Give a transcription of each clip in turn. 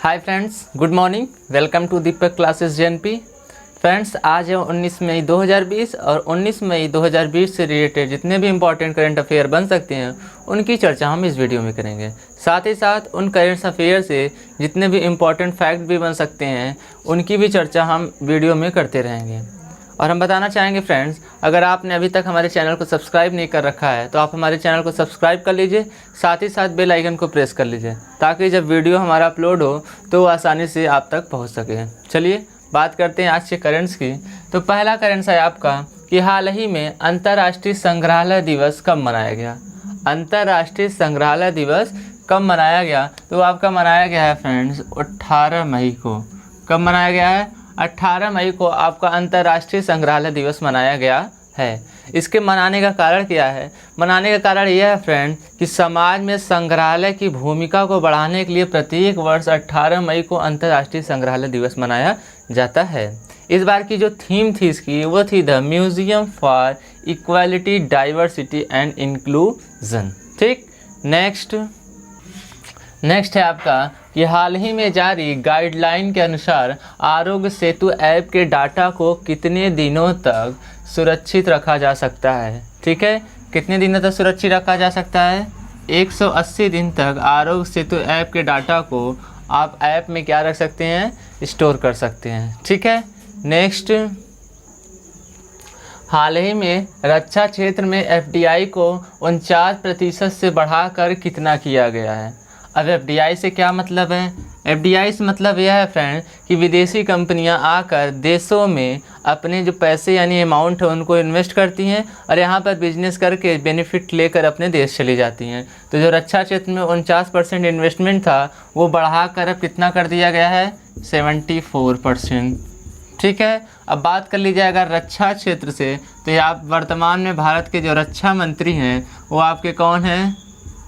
Hi friends, good morning. Welcome to Deepak classes JNP. Friends, आज है 19 मई 2020 और 19 मई 2020 से रिलेटेड जितने भी इंपॉर्टेंट करंट अफेयर बन सकते हैं उनकी चर्चा हम इस वीडियो में करेंगे। साथ ही साथ उन करंट अफेयर से जितने भी इंपॉर्टेंट फैक्ट भी बन सकते हैं उनकी भी चर्चा हम वीडियो में करते रहेंगे। और हम बताना चाहेंगे फ्रेंड्स, अगर आपने अभी तक हमारे चैनल को सब्सक्राइब नहीं कर रखा है तो आप हमारे चैनल को सब्सक्राइब कर लीजिए, साथ ही साथ बेल आइकन को प्रेस कर लीजिए ताकि जब वीडियो हमारा अपलोड हो तो वो आसानी से आप तक पहुंच सके। चलिए बात करते हैं आज के करेंट्स की। तो पहला करेंट्स है आपका कि हाल ही में अंतर्राष्ट्रीय संग्रहालय दिवस कब मनाया गया। अंतर्राष्ट्रीय संग्रहालय दिवस कब मनाया गया? तो आपका मनाया गया है फ्रेंड्स 18 मई को। कब मनाया गया है? 18 मई को आपका अंतर्राष्ट्रीय संग्रहालय दिवस मनाया गया है। इसके मनाने का कारण क्या है? मनाने का कारण यह है फ्रेंड कि समाज में संग्रहालय की भूमिका को बढ़ाने के लिए प्रत्येक वर्ष 18 मई को अंतर्राष्ट्रीय संग्रहालय दिवस मनाया जाता है। इस बार की जो थीम थी इसकी वो थी the museum for equality, diversity and inclusion. ठीक, नेक्स्ट है आपका कि हाल ही में जारी गाइडलाइन के अनुसार आरोग्य सेतु ऐप के डाटा को कितने दिनों तक सुरक्षित रखा जा सकता है। ठीक है, कितने दिनों तक सुरक्षित रखा जा सकता है? 180 दिन तक आरोग्य सेतु ऐप के डाटा को आप ऐप में क्या रख सकते हैं? स्टोर कर सकते हैं। ठीक है, नेक्स्ट, हाल ही में रक्षा क्षेत्र में FDI को 49% से बढ़ाकर कितना किया गया है। अब FDI से क्या मतलब है? FDI से मतलब यह है फ्रेंड कि विदेशी कंपनियां आकर देशों में अपने जो पैसे यानी अमाउंट है उनको इन्वेस्ट करती हैं और यहाँ पर बिजनेस करके बेनिफिट लेकर अपने देश चली जाती हैं। तो जो रक्षा क्षेत्र में 49% इन्वेस्टमेंट था वो बढ़ाकर अब कितना कर दिया गया है? 74%। ठीक है, अब बात कर लीजिए अगर रक्षा क्षेत्र से, तो ये आप वर्तमान में भारत के जो रक्षा मंत्री हैं वो आपके कौन हैं?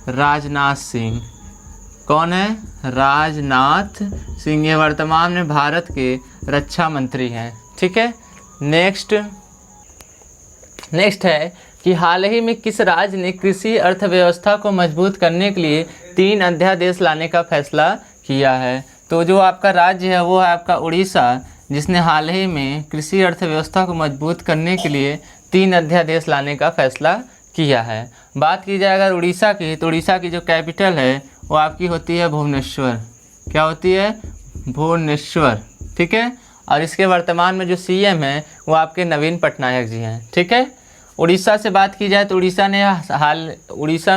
राजनाथ सिंह। कौन है? राजनाथ सिंह। ये वर्तमान में भारत के रक्षा मंत्री हैं। ठीक है, नेक्स्ट है कि हाल ही में किस राज्य ने कृषि अर्थव्यवस्था को मजबूत करने के लिए 3 अध्यादेश लाने का फैसला किया है। तो जो आपका राज्य है वो है आपका उड़ीसा, जिसने हाल ही में कृषि अर्थव्यवस्था को मजबूत करने के लिए 3 अध्यादेश लाने का फैसला किया है। बात की जाए अगर उड़ीसा की, तो उड़ीसा की जो कैपिटल है वो आपकी होती है भुवनेश्वर। क्या होती है? भुवनेश्वर। ठीक है, और इसके वर्तमान में जो CM है वो आपके नवीन पटनायक जी हैं। ठीक है, उड़ीसा से बात की जाए तो उड़ीसा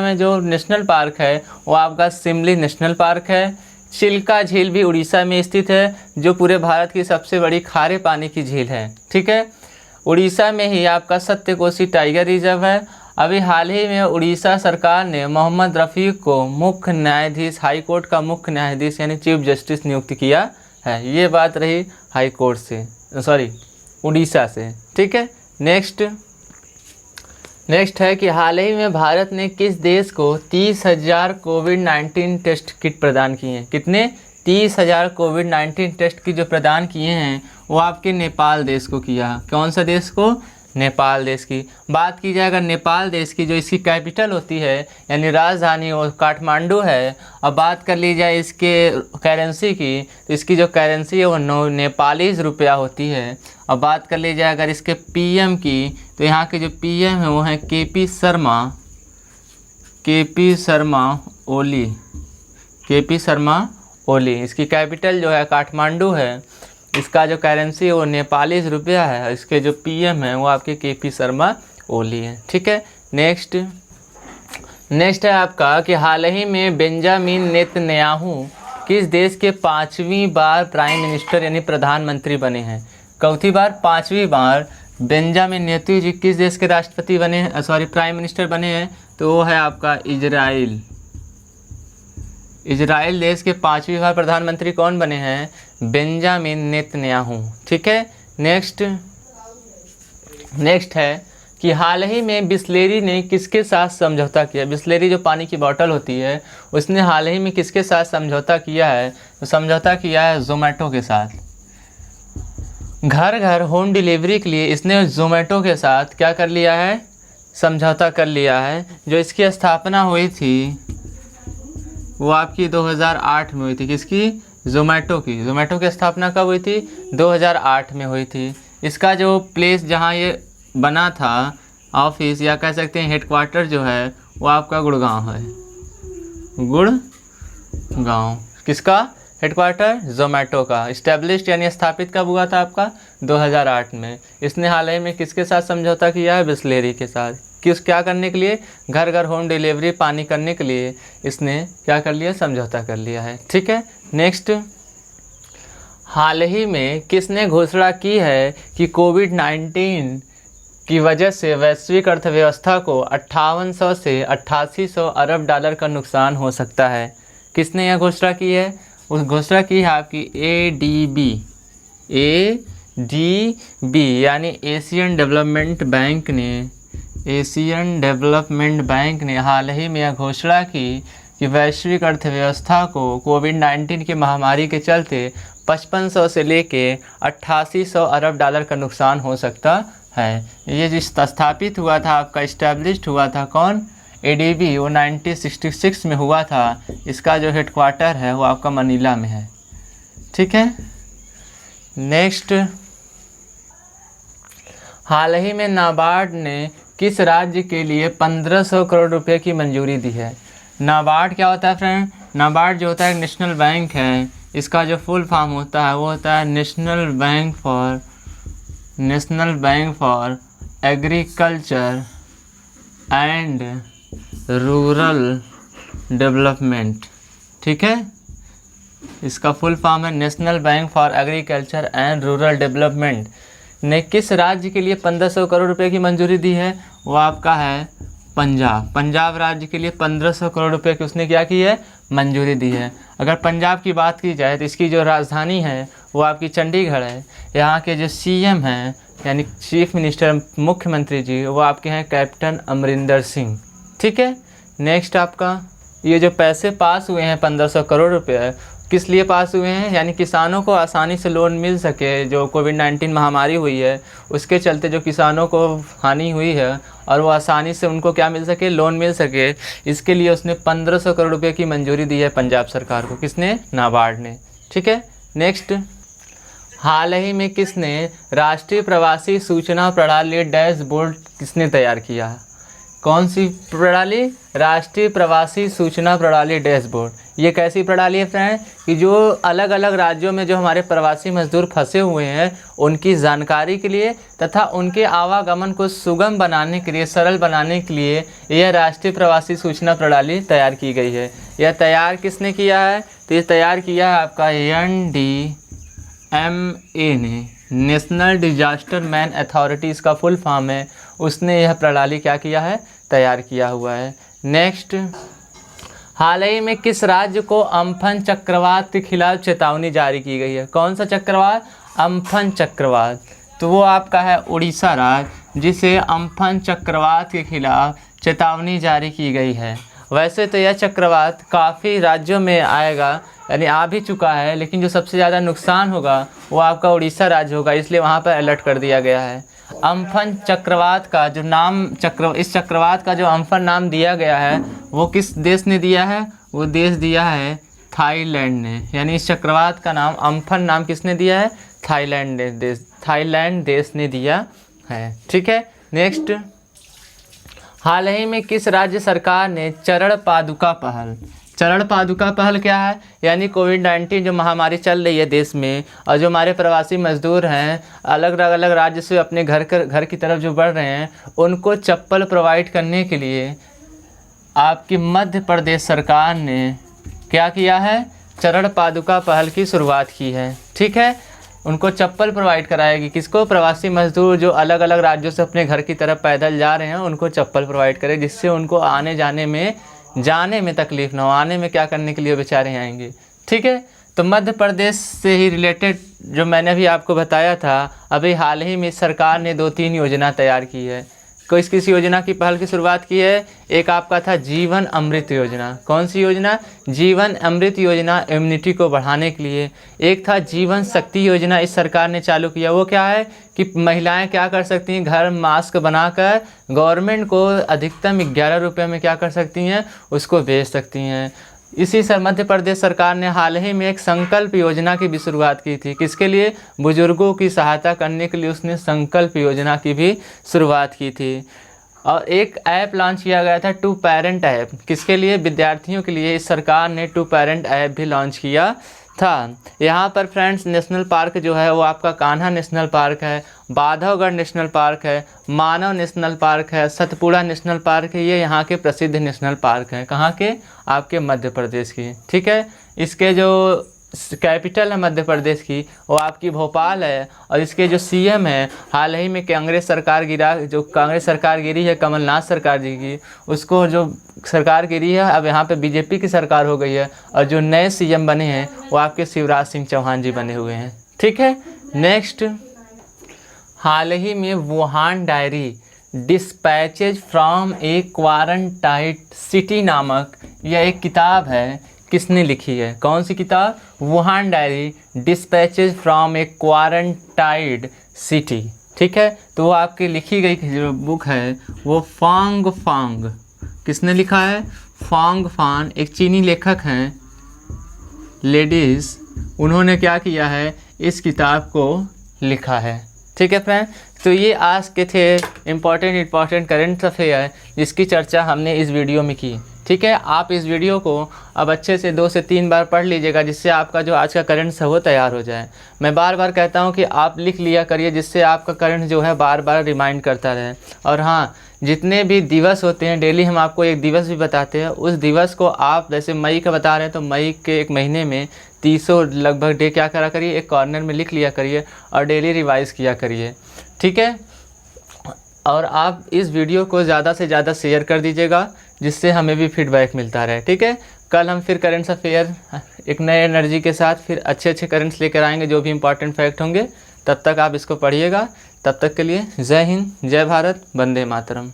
में जो नेशनल पार्क है वो आपका शिमली नेशनल पार्क है। चिल्का झील भी उड़ीसा में स्थित है जो पूरे भारत की सबसे बड़ी खारे पानी की झील है। ठीक है, उड़ीसा में ही आपका सत्यकोशी टाइगर रिजर्व है। अभी हाल ही में उड़ीसा सरकार ने मोहम्मद रफ़ीक को मुख्य न्यायाधीश, हाई कोर्ट का मुख्य न्यायाधीश यानी चीफ जस्टिस नियुक्त किया है। ये बात रही हाई कोर्ट से, उड़ीसा से। ठीक है, नेक्स्ट है कि हाल ही में भारत ने किस देश को 30,000 कोविड-19 टेस्ट किट प्रदान किए हैं। कितने? 30,000 कोविड-19 टेस्ट किट जो प्रदान किए हैं वो आपके नेपाल देश को किया। कौन सा देश को? नेपाल देश की। बात की जाए अगर नेपाल देश की, जो इसकी कैपिटल होती है यानी राजधानी वो काठमांडू है। अब बात कर ली जाए इसके करेंसी की, तो इसकी जो करेंसी है वो नेपाली रुपया होती है। अब बात कर ली जाए अगर इसके PM की, तो यहाँ के जो PM है वो हैं KP शर्मा ओली। इसकी कैपिटल जो है काठमांडू है। इसका जो करेंसी है वो नेपाली रुपया है। इसके जो PM है वो आपके KP शर्मा ओली है। ठीक है, नेक्स्ट है आपका कि हाल ही में बेंजामिन नेतन्याहू किस देश के 5वीं बार प्राइम मिनिस्टर यानी प्रधानमंत्री बने हैं। चौथी बार, 5वीं बार बेंजामिन नेतन्याहू जी किस देश के राष्ट्रपति बने हैं, प्राइम मिनिस्टर बने हैं? तो वो है आपका इजराइल देश के 5वीं बार प्रधानमंत्री कौन बने हैं? Benjamin Netanyahu. ठीक है, नेक्स्ट है कि हाल ही में बिस्लेरी ने किसके साथ समझौता किया। बिस्लेरी जो पानी की बोतल होती है उसने हाल ही में किसके साथ समझौता किया है? तो समझौता किया है जोमेटो के साथ। घर घर होम डिलीवरी के लिए इसने जोमेटो के साथ क्या कर लिया है? समझौता कर लिया है। जो इसकी स्थापना हुई थी वो आपकी 2008 में हुई थी। किसकी? जोमेटो की स्थापना कब हुई थी? 2008 में हुई थी। इसका जो प्लेस जहाँ ये बना था, ऑफिस या कह सकते हैं हेडक्वार्टर जो है वो आपका गुड़गांव है। गुड़गांव किसका हेडक्वार्टर? जोमेटो का। इस्टेब्लिश्ड यानी स्थापित कब हुआ था आपका? 2008 में। इसने हाल ही में किसके साथ समझौता किया है? बिसलेरी के साथ। क्या करने के लिए? घर घर होम डिलीवरी पानी करने के लिए इसने क्या कर लिया? समझौता कर लिया है। ठीक है, नेक्स्ट, हाल ही में किसने घोषणा की है कि कोविड-19 की वजह से वैश्विक अर्थव्यवस्था को 5800 से 8800 अरब डॉलर का नुकसान हो सकता है? किसने यह घोषणा की है? उस घोषणा की है आपकी ADB यानी एशियन डेवलपमेंट बैंक ने हाल ही में यह घोषणा की कि वैश्विक अर्थव्यवस्था को कोविड-19 की महामारी के चलते 5500 से लेके 8800 अरब डॉलर का नुकसान हो सकता है। ये जो स्थापित हुआ था आपका, इस्टेब्लिश्ड हुआ था कौन? ADB, वो 1966 में हुआ था। इसका जो हेडक्वार्टर है वो आपका मनीला में है। ठीक है, नेक्स्ट, हाल ही में नाबार्ड ने किस राज्य के लिए 1500 करोड़ रुपए की मंजूरी दी है? नाबार्ड क्या होता है फ्रेंड? नाबार्ड जो होता है नेशनल बैंक है। इसका जो फुल फॉर्म होता है वो होता है national bank for agriculture and rural development. ठीक है, इसका फुल फॉर्म है national bank for agriculture and rural development. ने किस राज्य के लिए 1500 करोड़ रुपए की मंजूरी दी है? वो आपका है पंजाब राज्य के लिए 1500 करोड़ रुपए की उसने क्या की है? मंजूरी दी है। अगर पंजाब की बात की जाए तो इसकी जो राजधानी है वो आपकी चंडीगढ़ है। यहाँ के जो CM हैं यानी चीफ मिनिस्टर, मुख्यमंत्री जी, वो आपके हैं कैप्टन अमरिंदर सिंह। ठीक है, नेक्स्ट आपका ये जो पैसे पास हुए हैं 1500 करोड़ रुपए, किस लिए पास हुए हैं? यानी किसानों को आसानी से लोन मिल सके। जो कोविड-19 महामारी हुई है उसके चलते जो किसानों को हानि हुई है और वो आसानी से उनको क्या मिल सके? लोन मिल सके। इसके लिए उसने 1500 करोड़ रुपए की मंजूरी दी है पंजाब सरकार को। किसने? नाबार्ड ने। ठीक है, नेक्स्ट, हाल ही में किसने राष्ट्रीय प्रवासी सूचना प्रणाली डैशबोर्ड किसने तैयार किया? कौन सी प्रणाली? राष्ट्रीय प्रवासी सूचना प्रणाली डैशबोर्ड। ये कैसी प्रणाली है फ्रेंड? कि जो अलग अलग राज्यों में जो हमारे प्रवासी मजदूर फंसे हुए हैं उनकी जानकारी के लिए तथा उनके आवागमन को सुगम बनाने के लिए, सरल बनाने के लिए यह राष्ट्रीय प्रवासी सूचना प्रणाली तैयार की गई है। यह तैयार किसने किया है? तो ये तैयार किया है आपका NDMA ने, नेशनल डिजास्टर मैन अथॉरिटी इसका फुल फॉर्म है। उसने यह प्रणाली क्या किया है? तैयार किया हुआ है। नेक्स्ट, हाल ही में किस राज्य को अम्फन चक्रवात के खिलाफ चेतावनी जारी की गई है? कौन सा चक्रवात? अम्फन चक्रवात। तो वो आपका है उड़ीसा राज्य, जिसे अम्फन चक्रवात के खिलाफ चेतावनी जारी की गई है। वैसे तो यह चक्रवात काफ़ी राज्यों में आएगा, यानी आ भी चुका है, लेकिन जो सबसे ज़्यादा नुकसान होगा वो आपका उड़ीसा राज्य होगा, इसलिए वहाँ पर अलर्ट कर दिया गया है। अम्फन चक्रवात का जो नाम इस चक्रवात का जो अम्फन नाम दिया गया है वो किस देश ने दिया है? वो देश दिया है थाईलैंड ने। यानी इस चक्रवात का नाम, अम्फन नाम किसने दिया है? थाईलैंड देश ने दिया है। ठीक है, नेक्स्ट, हाल ही में किस राज्य सरकार ने चरण पादुका पहल क्या है? यानी कोविड-19 जो महामारी चल रही है देश में और जो हमारे प्रवासी मजदूर हैं अलग अलग राज्य से अपने घर की तरफ जो बढ़ रहे हैं उनको चप्पल प्रोवाइड करने के लिए आपकी मध्य प्रदेश सरकार ने क्या किया है? चरण पादुका पहल की शुरुआत की है। ठीक है, उनको चप्पल प्रोवाइड कराएगी। किसको? प्रवासी मजदूर जो अलग अलग राज्यों से अपने घर की तरफ पैदल जा रहे हैं उनको चप्पल प्रोवाइड करे, जिससे उनको आने जाने में तकलीफ ना हो। आने में क्या करने के लिए बेचारे आएंगे। ठीक है, तो मध्य प्रदेश से ही रिलेटेड जो मैंने अभी आपको बताया था, अभी हाल ही में सरकार ने 2-3 योजना तैयार की है। किस योजना की पहल की शुरुआत की है? एक आपका था जीवन अमृत योजना। कौन सी योजना? जीवन अमृत योजना, इम्यूनिटी को बढ़ाने के लिए। एक था जीवन शक्ति योजना, इस सरकार ने चालू किया। वो क्या है कि महिलाएं क्या कर सकती हैं? घर मास्क बनाकर गवर्नमेंट को अधिकतम 11 रुपये में क्या कर सकती हैं? उसको बेच सकती हैं। इसी मध्य प्रदेश सरकार ने हाल ही में एक संकल्प योजना की भी शुरुआत की थी। किसके लिए? बुजुर्गों की सहायता करने के लिए उसने संकल्प योजना की भी शुरुआत की थी। और एक ऐप लॉन्च किया गया था, टू पेरेंट ऐप। किसके लिए? विद्यार्थियों के लिए। इस सरकार ने टू पेरेंट ऐप भी लॉन्च किया था। यहाँ पर फ्रेंड्स नेशनल पार्क जो है वो आपका कान्हा नेशनल पार्क है, बांधवगढ़ नेशनल पार्क है, मानव नेशनल पार्क है, सतपुड़ा नेशनल पार्क है। ये यहाँ के प्रसिद्ध नेशनल पार्क हैं। कहाँ के? आपके मध्य प्रदेश की। ठीक है। इसके जो कैपिटल है मध्य प्रदेश की वो आपकी भोपाल है। और इसके जो सीएम है, हाल ही में कांग्रेस सरकार गिरी है कमलनाथ सरकार जी की, उसको जो सरकार गिरी है अब यहाँ पे बीजेपी की सरकार हो गई है। और जो नए सीएम बने हैं वो आपके शिवराज सिंह चौहान जी बने हुए हैं। ठीक है। नेक्स्ट, हाल ही में Wuhan diary dispatches from a quarantined city नामक यह एक किताब है। किसने लिखी है? कौन सी किताब? Wuhan diary dispatches from a quarantined city. ठीक है। तो वो आपकी लिखी गई जो बुक है वो फांग फांग। किसने लिखा है? फांग फान, एक चीनी लेखक हैं, लेडीज। उन्होंने क्या किया है? इस किताब को लिखा है। ठीक है फ्रेंड। तो ये आज के थे इम्पॉर्टेंट करंट अफेयर जिसकी चर्चा हमने इस वीडियो में की। ठीक है। आप इस वीडियो को अब अच्छे से 2 से 3 बार पढ़ लीजिएगा जिससे आपका जो आज का करंट है वो तैयार हो जाए। मैं बार बार कहता हूँ कि आप लिख लिया करिए जिससे आपका करंट जो है बार बार रिमाइंड करता रहे। और हाँ, जितने भी दिवस होते हैं डेली हम आपको एक दिवस भी बताते हैं। उस दिवस को आप जैसे मई का बता रहे हैं तो मई के एक महीने में 300 लगभग डे क्या करा करिए, एक कॉर्नर में लिख लिया करिए और डेली रिवाइज़ किया करिए। ठीक है। और आप इस वीडियो को ज़्यादा से ज़्यादा शेयर कर दीजिएगा जिससे हमें भी फीडबैक मिलता रहे। ठीक है। कल हम फिर करंट अफेयर एक नए एनर्जी के साथ फिर अच्छे करंट्स लेकर आएंगे जो भी इंपॉर्टेंट फैक्ट होंगे। तब तक आप इसको पढ़िएगा। तब तक के लिए जय हिंद, जय भारत, वंदे मातरम।